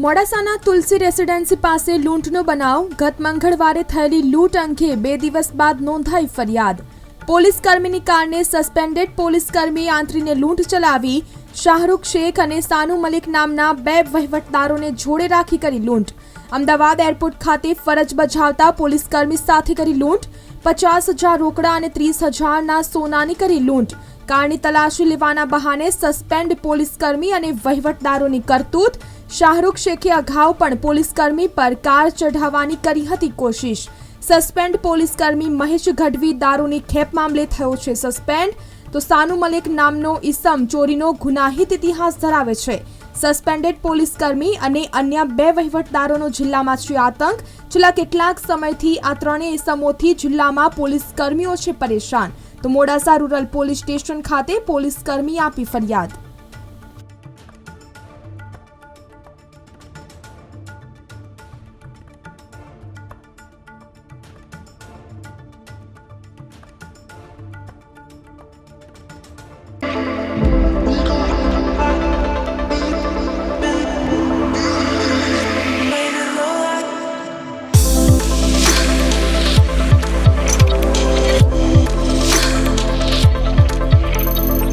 મોડાસાના તુલસી residency પાસે લૂંટનો બનાવ. ગત મંગળવારે થયેલી લૂંટ અંગે 2 દિવસ બાદ નોંધાઈ ફરિયાદ. પોલીસ કર્મીની કારને સસ્પેન્ડેડ પોલીસ કર્મીએ આંતરીને લૂંટ ચલાવી. શાહરૂખ શેખ અને સાનુ મલિક નામના 2 વહીવટદારોને જોડે રાખી કરી લૂંટ. અમદાવાદ એરપોર્ટ ખાતે ફરજ બજાવતા પોલીસ કર્મી સાથે કરી લૂંટ. 50,000 રોકડા અને 30,000ના સોનાની કરી લૂંટ. કારની તલાશી લેવાના બહાને સસ્પેન્ડ પોલીસ કર્મી અને વહીવટદારોની કરતૂત. શાહરૂખ શેખે અગાઉ પણ પોલીસ કર્મી પર કાર ચઢાવવાની કરી હતી કોશિશ. સસ્પેન્ડ પોલીસ કર્મી મહેશ ગઢવી દારૂની ખેપ મામલે થયો છે સસ્પેન્ડ. તો સાનુ મલિક નામનો ઈસમ ચોરીનો ગુનાહિત ઇતિહાસ ધરાવે છે. સસ્પેન્ડેડ પોલીસ કર્મી અને અન્ય 2 વહીવટદારોનો જિલ્લામાં છે આતંક. છેલ્લા કેટલાક સમયથી આ ત્રણેય ઈસમોથી જિલ્લામાં પોલીસ કર્મીઓ છે પરેશાન. તો મોડાસા રૂરલ પોલીસ સ્ટેશન ખાતે પોલીસ કર્મી આપી ફરિયાદ.